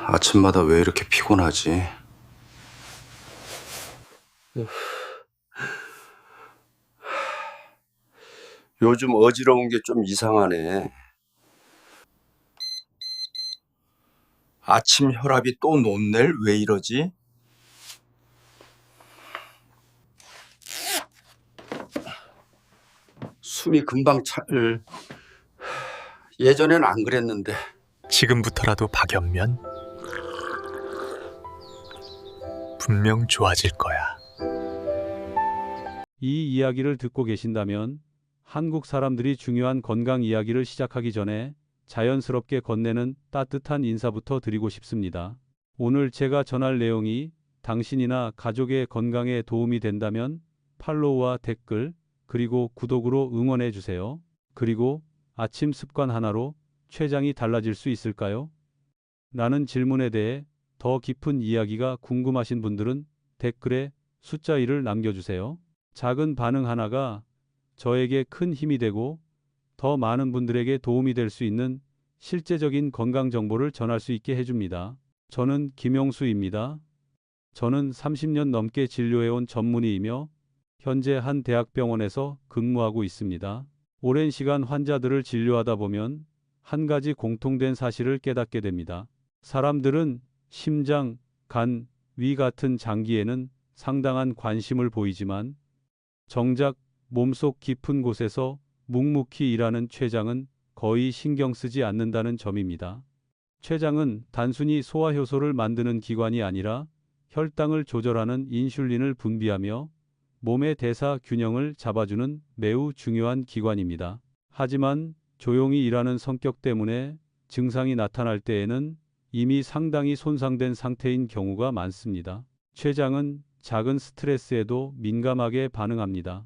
아침마다 왜 이렇게 피곤하지? 요즘 어지러운 게 좀 이상하네. 아침 혈압이 또 높네? 왜 이러지? 숨이 금방 예전엔 안 그랬는데. 지금부터라도 박연면 분명 좋아질 거야. 이 이야기를 듣고 계신다면 한국 사람들이 중요한 건강 이야기를 시작하기 전에 자연스럽게 건네는 따뜻한 인사부터 드리고 싶습니다. 오늘 제가 전할 내용이 당신이나 가족의 건강에 도움이 된다면 팔로우와 댓글 그리고 구독으로 응원해 주세요. 그리고 아침 습관 하나로 췌장이 달라질 수 있을까요? 라는 질문에 대해 더 깊은 이야기가 궁금하신 분들은 댓글에 숫자 1을 남겨주세요. 작은 반응 하나가 저에게 큰 힘이 되고 더 많은 분들에게 도움이 될 수 있는 실제적인 건강 정보를 전할 수 있게 해줍니다. 저는 김용수입니다. 저는 30년 넘게 진료해온 전문의이며 현재 한 대학병원에서 근무하고 있습니다. 오랜 시간 환자들을 진료하다 보면 한 가지 공통된 사실을 깨닫게 됩니다. 사람들은 심장, 간, 위 같은 장기에는 상당한 관심을 보이지만 정작 몸속 깊은 곳에서 묵묵히 일하는 췌장은 거의 신경 쓰지 않는다는 점입니다. 췌장은 단순히 소화효소를 만드는 기관이 아니라 혈당을 조절하는 인슐린을 분비하며 몸의 대사 균형을 잡아주는 매우 중요한 기관입니다. 하지만 조용히 일하는 성격 때문에 증상이 나타날 때에는 이미 상당히 손상된 상태인 경우가 많습니다. 췌장은 작은 스트레스에도 민감하게 반응합니다.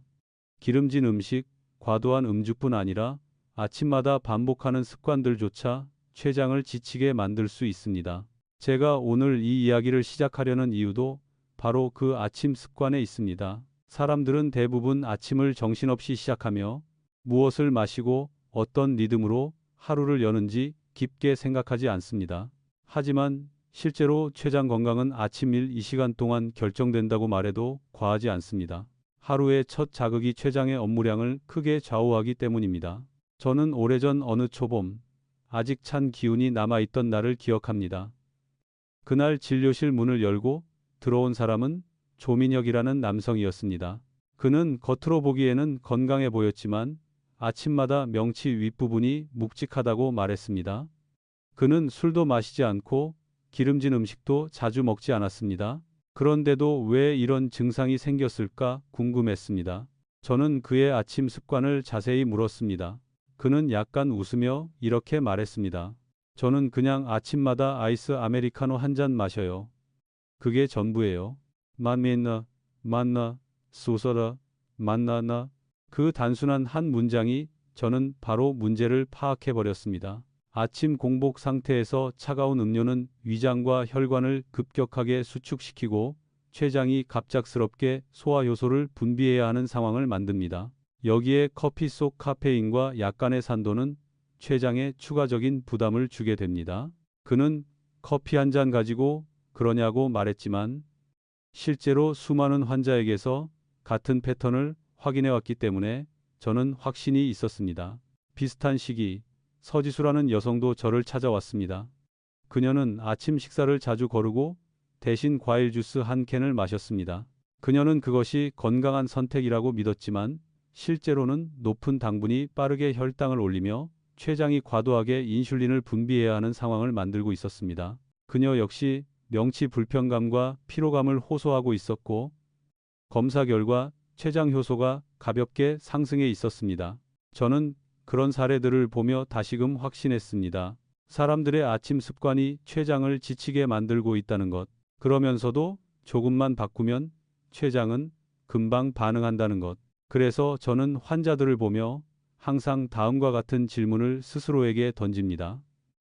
기름진 음식, 과도한 음주뿐 아니라 아침마다 반복하는 습관들조차 췌장을 지치게 만들 수 있습니다. 제가 오늘 이 이야기를 시작하려는 이유도 바로 그 아침 습관에 있습니다. 사람들은 대부분 아침을 정신없이 시작하며 무엇을 마시고 어떤 리듬으로 하루를 여는지 깊게 생각하지 않습니다. 하지만 실제로 췌장 건강은 아침 일 이 시간 동안 결정된다고 말해도 과하지 않습니다. 하루의 첫 자극이 췌장의 업무량을 크게 좌우하기 때문입니다. 저는 오래전 어느 초봄, 아직 찬 기운이 남아있던 날을 기억합니다. 그날 진료실 문을 열고 들어온 사람은 조민혁이라는 남성이었습니다. 그는 겉으로 보기에는 건강해 보였지만 아침마다 명치 윗부분이 묵직하다고 말했습니다. 그는 술도 마시지 않고 기름진 음식도 자주 먹지 않았습니다. 그런데도 왜 이런 증상이 생겼을까 궁금했습니다. 저는 그의 아침 습관을 자세히 물었습니다. 그는 약간 웃으며 이렇게 말했습니다. 저는 그냥 아침마다 아이스 아메리카노 한 잔 마셔요. 그게 전부예요. 만나, 만나, 소서라, 만나나. 그 단순한 한 문장이 저는 바로 문제를 파악해버렸습니다. 아침 공복 상태에서 차가운 음료는 위장과 혈관을 급격하게 수축시키고 췌장이 갑작스럽게 소화효소를 분비해야 하는 상황을 만듭니다. 여기에 커피 속 카페인과 약간의 산도는 췌장에 추가적인 부담을 주게 됩니다. 그는 커피 한 잔 가지고 그러냐고 말했지만 실제로 수많은 환자에게서 같은 패턴을 확인해 왔기 때문에 저는 확신이 있었습니다. 비슷한 시기 서지수라는 여성도 저를 찾아왔습니다. 그녀는 아침 식사를 자주 거르고 대신 과일 주스 한 캔을 마셨습니다. 그녀는 그것이 건강한 선택이라고 믿었지만 실제로는 높은 당분이 빠르게 혈당을 올리며 췌장이 과도하게 인슐린을 분비해야 하는 상황을 만들고 있었습니다. 그녀 역시 명치 불편감과 피로감을 호소하고 있었고 검사 결과 췌장 효소가 가볍게 상승해 있었습니다. 저는 그런 사례들을 보며 다시금 확신했습니다. 사람들의 아침 습관이 췌장을 지치게 만들고 있다는 것. 그러면서도 조금만 바꾸면 췌장은 금방 반응한다는 것. 그래서 저는 환자들을 보며 항상 다음과 같은 질문을 스스로에게 던집니다.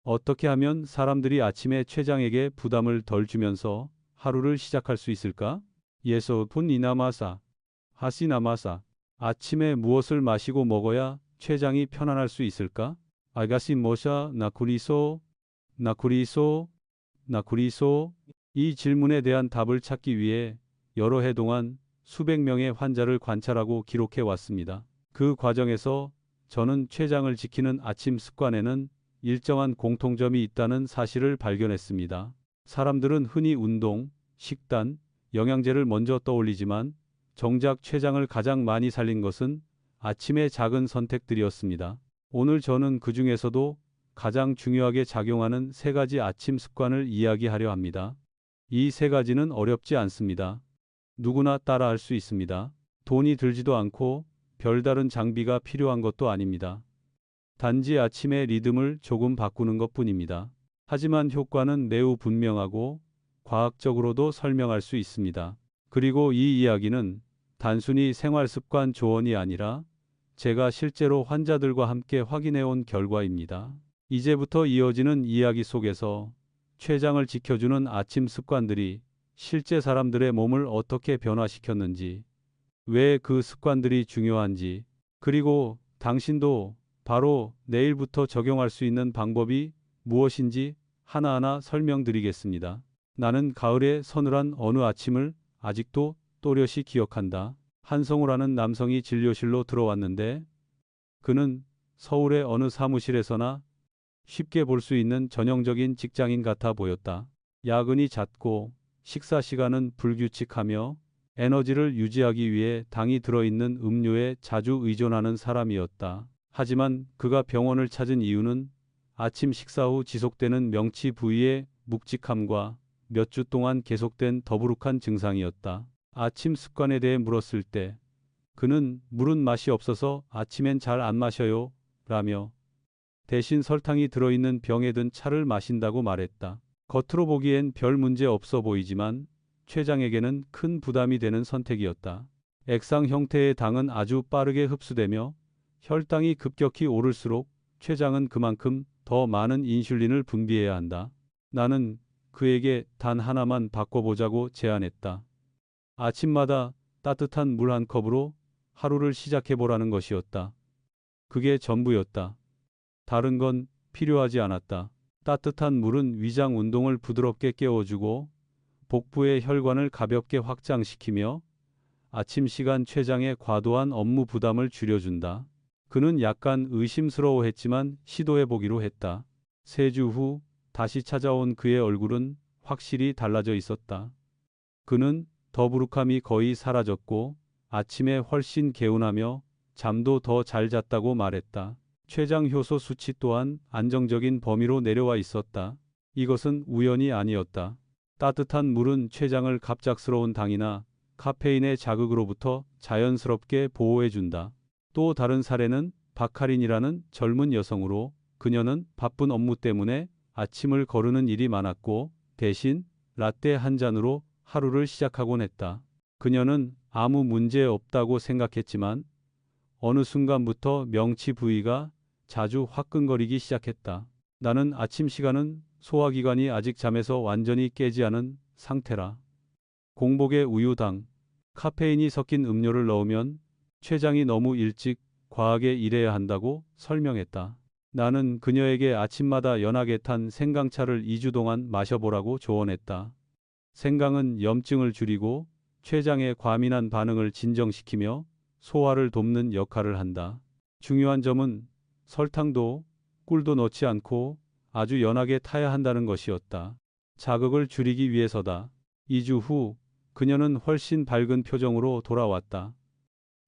어떻게 하면 사람들이 아침에 췌장에게 부담을 덜 주면서 하루를 시작할 수 있을까? 예서 돈 이나마사, 하시나마사. 아침에 무엇을 마시고 먹어야 췌장이 편안할 수 있을까? 아가시 모샤 나쿠리소, 나쿠리소. 나 그리소? 이 질문에 대한 답을 찾기 위해 여러 해 동안 수백 명의 환자를 관찰하고 기록해 왔습니다. 그 과정에서 저는 췌장을 지키는 아침 습관에는 일정한 공통점이 있다는 사실을 발견했습니다. 사람들은 흔히 운동, 식단, 영양제를 먼저 떠올리지만 정작 췌장을 가장 많이 살린 것은 아침의 작은 선택들이었습니다. 오늘 저는 그 중에서도 가장 중요하게 작용하는 세 가지 아침 습관을 이야기하려 합니다. 이 세 가지는 어렵지 않습니다. 누구나 따라할 수 있습니다. 돈이 들지도 않고 별다른 장비가 필요한 것도 아닙니다. 단지 아침의 리듬을 조금 바꾸는 것뿐입니다. 하지만 효과는 매우 분명하고 과학적으로도 설명할 수 있습니다. 그리고 이 이야기는 단순히 생활 습관 조언이 아니라 제가 실제로 환자들과 함께 확인해 온 결과입니다. 이제부터 이어지는 이야기 속에서 췌장을 지켜주는 아침 습관들이 실제 사람들의 몸을 어떻게 변화시켰는지, 왜 그 습관들이 중요한지, 그리고 당신도 바로 내일부터 적용할 수 있는 방법이 무엇인지 하나하나 설명드리겠습니다. 나는 가을의 서늘한 어느 아침을 아직도 또렷이 기억한다. 한성우라는 남성이 진료실로 들어왔는데 그는 서울의 어느 사무실에서나 쉽게 볼 수 있는 전형적인 직장인 같아 보였다. 야근이 잦고 식사 시간은 불규칙하며 에너지를 유지하기 위해 당이 들어있는 음료에 자주 의존하는 사람이었다. 하지만 그가 병원을 찾은 이유는 아침 식사 후 지속되는 명치 부위의 묵직함과 몇 주 동안 계속된 더부룩한 증상이었다. 아침 습관에 대해 물었을 때 그는 물은 맛이 없어서 아침엔 잘 안 마셔요 라며 대신 설탕이 들어있는 병에 든 차를 마신다고 말했다. 겉으로 보기엔 별 문제 없어 보이지만 췌장에게는 큰 부담이 되는 선택이었다. 액상 형태의 당은 아주 빠르게 흡수되며 혈당이 급격히 오를수록 췌장은 그만큼 더 많은 인슐린을 분비해야 한다. 나는 그에게 단 하나만 바꿔보자고 제안했다. 아침마다 따뜻한 물 한 컵으로 하루를 시작해보라는 것이었다. 그게 전부였다. 다른 건 필요하지 않았다. 따뜻한 물은 위장 운동을 부드럽게 깨워주고 복부의 혈관을 가볍게 확장시키며 아침 시간 췌장의 과도한 업무 부담을 줄여준다. 그는 약간 의심스러워했지만 시도해보기로 했다. 3주 후 다시 찾아온 그의 얼굴은 확실히 달라져 있었다. 그는 더부룩함이 거의 사라졌고 아침에 훨씬 개운하며 잠도 더 잘 잤다고 말했다. 췌장 효소 수치 또한 안정적인 범위로 내려와 있었다. 이것은 우연이 아니었다. 따뜻한 물은 췌장을 갑작스러운 당이나 카페인의 자극으로부터 자연스럽게 보호해준다. 또 다른 사례는 박하린이라는 젊은 여성으로 그녀는 바쁜 업무 때문에 아침을 거르는 일이 많았고 대신 라떼 한 잔으로 하루를 시작하곤 했다. 그녀는 아무 문제 없다고 생각했지만 어느 순간부터 명치 부위가 자주 화끈거리기 시작했다. 나는 아침 시간은 소화기관이 아직 잠에서 완전히 깨지 않은 상태라. 공복에 우유당, 카페인이 섞인 음료를 넣으면 췌장이 너무 일찍 과하게 일해야 한다고 설명했다. 나는 그녀에게 아침마다 연하게 탄 생강차를 2주 동안 마셔보라고 조언했다. 생강은 염증을 줄이고 췌장의 과민한 반응을 진정시키며 소화를 돕는 역할을 한다. 중요한 점은 설탕도 꿀도 넣지 않고 아주 연하게 타야 한다는 것이었다. 자극을 줄이기 위해서다. 2주 후 그녀는 훨씬 밝은 표정으로 돌아왔다.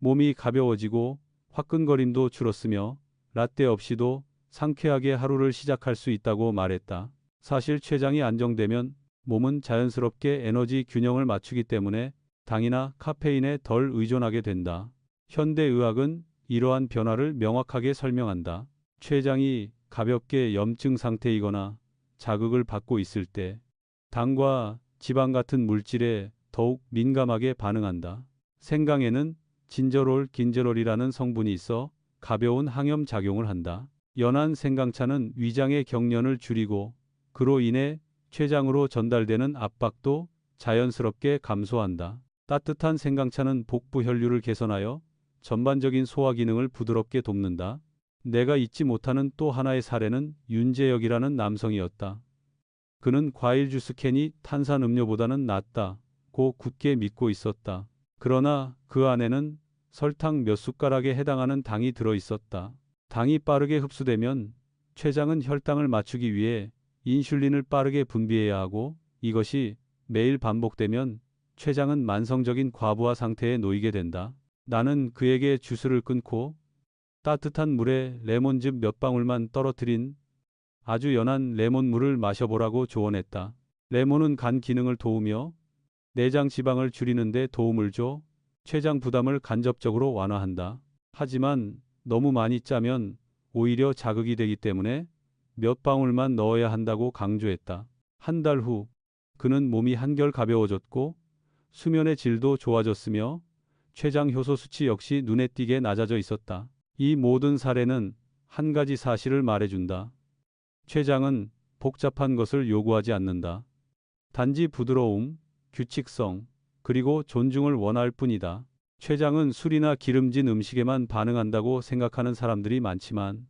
몸이 가벼워지고 화끈거림도 줄었으며 라떼 없이도 상쾌하게 하루를 시작할 수 있다고 말했다. 사실 췌장이 안정되면 몸은 자연스럽게 에너지 균형을 맞추기 때문에 당이나 카페인에 덜 의존하게 된다. 현대의학은 이러한 변화를 명확하게 설명한다. 췌장이 가볍게 염증 상태이거나 자극을 받고 있을 때 당과 지방 같은 물질에 더욱 민감하게 반응한다. 생강에는 진저롤, 긴제롤이라는 성분이 있어 가벼운 항염 작용을 한다. 연한 생강차는 위장의 경련을 줄이고 그로 인해 췌장으로 전달되는 압박도 자연스럽게 감소한다. 따뜻한 생강차는 복부 혈류를 개선하여 전반적인 소화 기능을 부드럽게 돕는다. 내가 잊지 못하는 또 하나의 사례는 윤재혁이라는 남성이었다. 그는 과일 주스 캔이 탄산음료보다는 낫다고 굳게 믿고 있었다. 그러나 그 안에는 설탕 몇 숟가락에 해당하는 당이 들어 있었다. 당이 빠르게 흡수되면 췌장은 혈당을 맞추기 위해 인슐린을 빠르게 분비해야 하고, 이것이 매일 반복되면 췌장은 만성적인 과부하 상태에 놓이게 된다. 나는 그에게 주스를 끊고 따뜻한 물에 레몬즙 몇 방울만 떨어뜨린 아주 연한 레몬물을 마셔보라고 조언했다. 레몬은 간 기능을 도우며 내장 지방을 줄이는 데 도움을 줘 췌장 부담을 간접적으로 완화한다. 하지만 너무 많이 짜면 오히려 자극이 되기 때문에 몇 방울만 넣어야 한다고 강조했다. 한 달 후 그는 몸이 한결 가벼워졌고 수면의 질도 좋아졌으며 췌장 효소 수치 역시 눈에 띄게 낮아져 있었다. 이 모든 사례는 한 가지 사실을 말해준다. 췌장은 복잡한 것을 요구하지 않는다. 단지 부드러움, 규칙성, 그리고 존중을 원할 뿐이다. 췌장은 술이나 기름진 음식에만 반응한다고 생각하는 사람들이 많지만,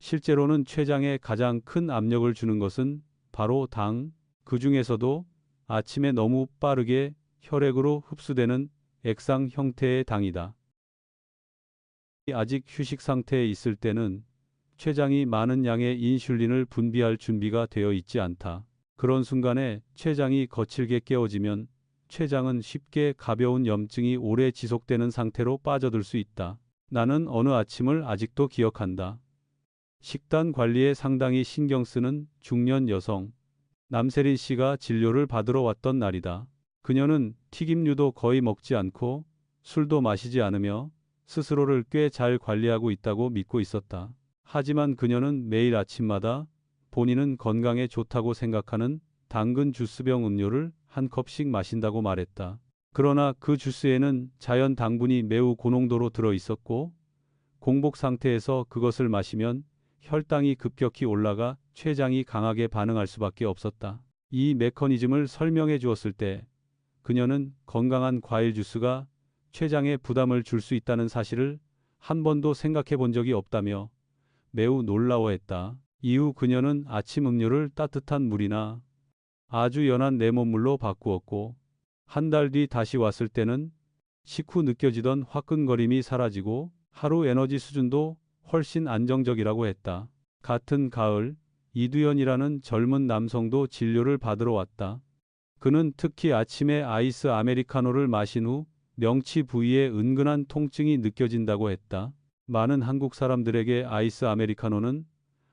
실제로는 췌장에 가장 큰 압력을 주는 것은 바로 당, 그 중에서도 아침에 너무 빠르게 혈액으로 흡수되는 액상 형태의 당이다. 아직 휴식 상태에 있을 때는 췌장이 많은 양의 인슐린을 분비할 준비가 되어 있지 않다. 그런 순간에 췌장이 거칠게 깨어지면 췌장은 쉽게 가벼운 염증이 오래 지속되는 상태로 빠져들 수 있다. 나는 어느 아침을 아직도 기억한다. 식단 관리에 상당히 신경 쓰는 중년 여성 남세린 씨가 진료를 받으러 왔던 날이다. 그녀는 튀김류도 거의 먹지 않고 술도 마시지 않으며 스스로를 꽤 잘 관리하고 있다고 믿고 있었다. 하지만 그녀는 매일 아침마다 본인은 건강에 좋다고 생각하는 당근 주스병 음료를 한 컵씩 마신다고 말했다. 그러나 그 주스에는 자연 당분이 매우 고농도로 들어 있었고, 공복 상태에서 그것을 마시면 혈당이 급격히 올라가 췌장이 강하게 반응할 수밖에 없었다. 이 메커니즘을 설명해 주었을 때 그녀는 건강한 과일 주스가 췌장에 부담을 줄 수 있다는 사실을 한 번도 생각해 본 적이 없다며 매우 놀라워했다. 이후 그녀는 아침 음료를 따뜻한 물이나 아주 연한 레몬물로 바꾸었고, 한 달 뒤 다시 왔을 때는 식후 느껴지던 화끈거림이 사라지고 하루 에너지 수준도 훨씬 안정적이라고 했다. 같은 가을, 이두연이라는 젊은 남성도 진료를 받으러 왔다. 그는 특히 아침에 아이스 아메리카노를 마신 후 명치 부위에 은근한 통증이 느껴진다고 했다. 많은 한국 사람들에게 아이스 아메리카노는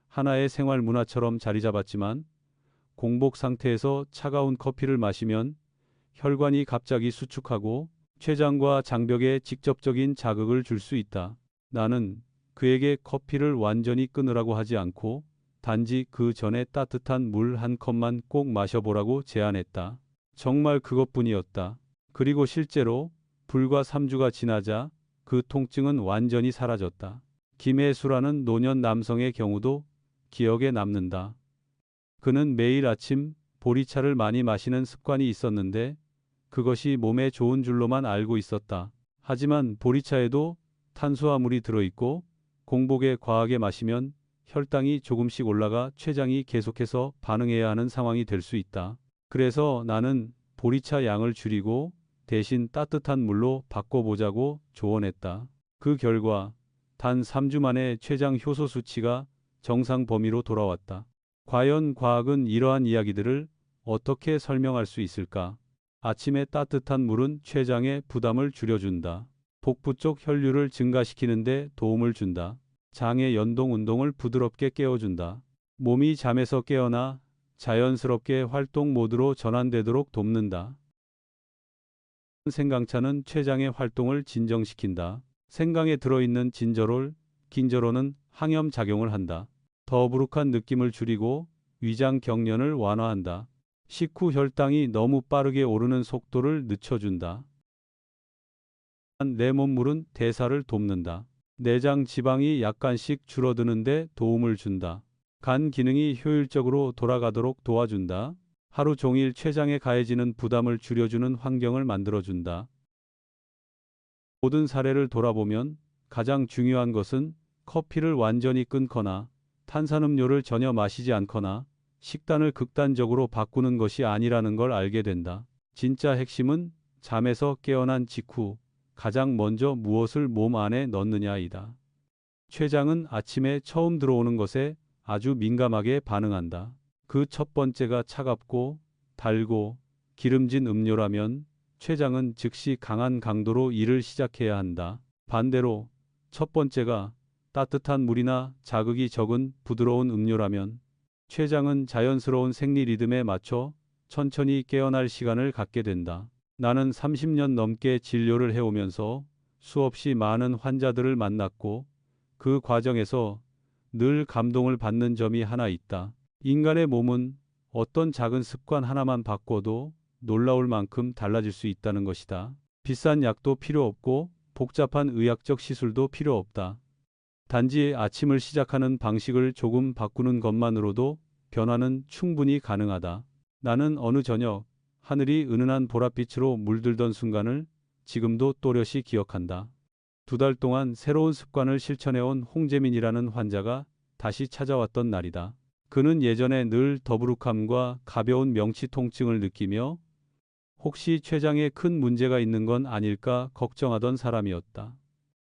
하나의 생활 문화처럼 자리 잡았지만, 공복 상태에서 차가운 커피를 마시면 혈관이 갑자기 수축하고 췌장과 장벽에 직접적인 자극을 줄 수 있다. 나는 그에게 커피를 완전히 끊으라고 하지 않고 단지 그 전에 따뜻한 물 한 컵만 꼭 마셔보라고 제안했다. 정말 그것뿐이었다. 그리고 실제로 불과 3주가 지나자 그 통증은 완전히 사라졌다. 김혜수라는 노년 남성의 경우도 기억에 남는다. 그는 매일 아침 보리차를 많이 마시는 습관이 있었는데 그것이 몸에 좋은 줄로만 알고 있었다. 하지만 보리차에도 탄수화물이 들어있고 공복에 과하게 마시면 혈당이 조금씩 올라가 췌장이 계속해서 반응해야 하는 상황이 될 수 있다. 그래서 나는 보리차 양을 줄이고 대신 따뜻한 물로 바꿔보자고 조언했다. 그 결과 단 3주 만에 췌장 효소 수치가 정상 범위로 돌아왔다. 과연 과학은 이러한 이야기들을 어떻게 설명할 수 있을까? 아침에 따뜻한 물은 췌장의 부담을 줄여준다. 복부 쪽 혈류를 증가시키는 데 도움을 준다. 장의 연동 운동을 부드럽게 깨워준다. 몸이 잠에서 깨어나 자연스럽게 활동 모드로 전환되도록 돕는다. 생강차는 췌장의 활동을 진정시킨다. 생강에 들어있는 진저롤, 긴저롤은 항염 작용을 한다. 더부룩한 느낌을 줄이고 위장 경련을 완화한다. 식후 혈당이 너무 빠르게 오르는 속도를 늦춰준다. 레몬물은 대사를 돕는다. 내장 지방이 약간씩 줄어드는 데 도움을 준다. 간 기능이 효율적으로 돌아가도록 도와준다. 하루 종일 췌장에 가해지는 부담을 줄여주는 환경을 만들어준다. 모든 사례를 돌아보면 가장 중요한 것은 커피를 완전히 끊거나 탄산음료를 전혀 마시지 않거나 식단을 극단적으로 바꾸는 것이 아니라는 걸 알게 된다. 진짜 핵심은 잠에서 깨어난 직후 가장 먼저 무엇을 몸 안에 넣느냐이다. 췌장은 아침에 처음 들어오는 것에 아주 민감하게 반응한다. 그 첫 번째가 차갑고 달고 기름진 음료라면 췌장은 즉시 강한 강도로 일을 시작해야 한다. 반대로 첫 번째가 따뜻한 물이나 자극이 적은 부드러운 음료라면 췌장은 자연스러운 생리 리듬에 맞춰 천천히 깨어날 시간을 갖게 된다. 나는 30년 넘게 진료를 해오면서 수없이 많은 환자들을 만났고 그 과정에서 늘 감동을 받는 점이 하나 있다. 인간의 몸은 어떤 작은 습관 하나만 바꿔도 놀라울 만큼 달라질 수 있다는 것이다. 비싼 약도 필요 없고 복잡한 의학적 시술도 필요 없다. 단지 아침을 시작하는 방식을 조금 바꾸는 것만으로도 변화는 충분히 가능하다. 나는 어느 저녁 하늘이 은은한 보랏빛으로 물들던 순간을 지금도 또렷이 기억한다. 2달 동안 새로운 습관을 실천해온 홍재민이라는 환자가 다시 찾아왔던 날이다. 그는 예전에 늘 더부룩함과 가벼운 명치 통증을 느끼며 혹시 췌장에 큰 문제가 있는 건 아닐까 걱정하던 사람이었다.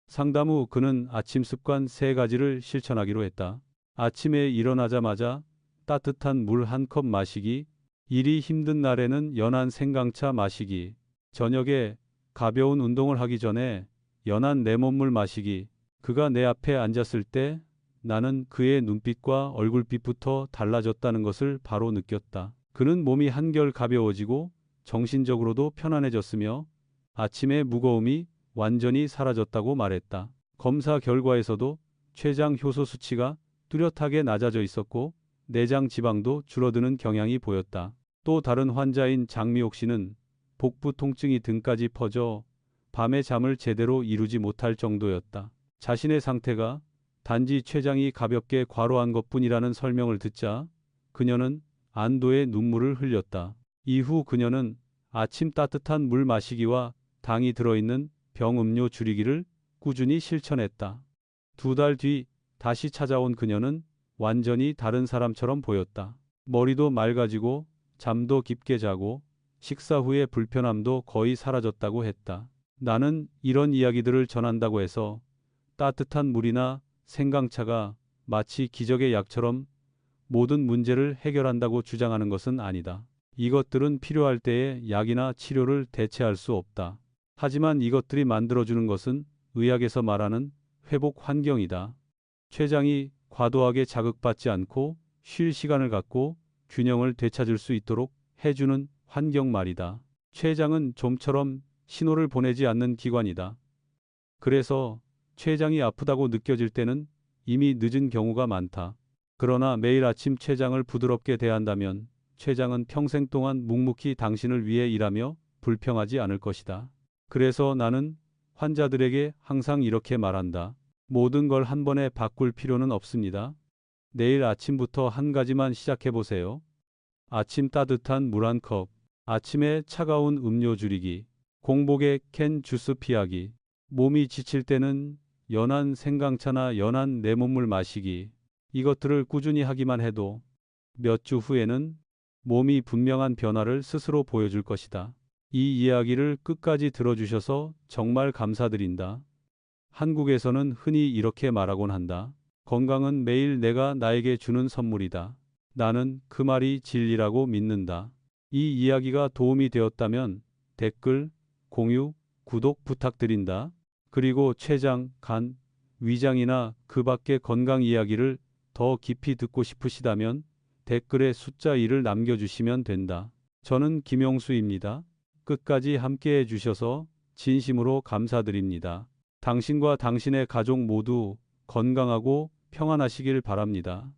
상담 후 그는 아침 습관 3가지를 실천하기로 했다. 아침에 일어나자마자 따뜻한 물 1컵 마시기, 일이 힘든 날에는 연한 생강차 마시기, 저녁에 가벼운 운동을 하기 전에 연한 레몬물 마시기. 그가 내 앞에 앉았을 때 나는 그의 눈빛과 얼굴빛부터 달라졌다는 것을 바로 느꼈다. 그는 몸이 한결 가벼워지고 정신적으로도 편안해졌으며 아침의 무거움이 완전히 사라졌다고 말했다. 검사 결과에서도 췌장 효소 수치가 뚜렷하게 낮아져 있었고 내장 지방도 줄어드는 경향이 보였다. 또 다른 환자인 장미옥 씨는 복부 통증이 등까지 퍼져 밤에 잠을 제대로 이루지 못할 정도였다. 자신의 상태가 단지 췌장이 가볍게 과로한 것뿐이라는 설명을 듣자 그녀는 안도의 눈물을 흘렸다. 이후 그녀는 아침 따뜻한 물 마시기와 당이 들어있는 병음료 줄이기를 꾸준히 실천했다. 2달 뒤 다시 찾아온 그녀는 완전히 다른 사람처럼 보였다. 머리도 맑아지고 잠도 깊게 자고 식사 후의 불편함도 거의 사라졌다고 했다. 나는 이런 이야기들을 전한다고 해서 따뜻한 물이나 생강차가 마치 기적의 약처럼 모든 문제를 해결한다고 주장하는 것은 아니다. 이것들은 필요할 때에 약이나 치료를 대체할 수 없다. 하지만 이것들이 만들어주는 것은 의학에서 말하는 회복 환경이다. 췌장이 과도하게 자극받지 않고 쉴 시간을 갖고 균형을 되찾을 수 있도록 해주는 환경 말이다. 췌장은 좀처럼 신호를 보내지 않는 기관이다. 그래서 췌장이 아프다고 느껴질 때는 이미 늦은 경우가 많다. 그러나 매일 아침 췌장을 부드럽게 대한다면 췌장은 평생 동안 묵묵히 당신을 위해 일하며 불평하지 않을 것이다. 그래서 나는 환자들에게 항상 이렇게 말한다. 모든 걸 한 번에 바꿀 필요는 없습니다. 내일 아침부터 한 가지만 시작해 보세요. 아침 따뜻한 물 1컵, 아침에 차가운 음료 줄이기, 공복에 캔 주스 피하기, 몸이 지칠 때는 연한 생강차나 연한 레몬물 마시기. 이것들을 꾸준히 하기만 해도 몇 주 후에는 몸이 분명한 변화를 스스로 보여줄 것이다. 이 이야기를 끝까지 들어주셔서 정말 감사드린다. 한국에서는 흔히 이렇게 말하곤 한다. 건강은 매일 내가 나에게 주는 선물이다. 나는 그 말이 진리라고 믿는다. 이 이야기가 도움이 되었다면 댓글, 공유, 구독 부탁드린다. 그리고 췌장, 간, 위장이나 그 밖의 건강 이야기를 더 깊이 듣고 싶으시다면 댓글에 숫자 1을 남겨주시면 된다. 저는 김용수입니다. 끝까지 함께해 주셔서 진심으로 감사드립니다. 당신과 당신의 가족 모두 건강하고 평안하시길 바랍니다.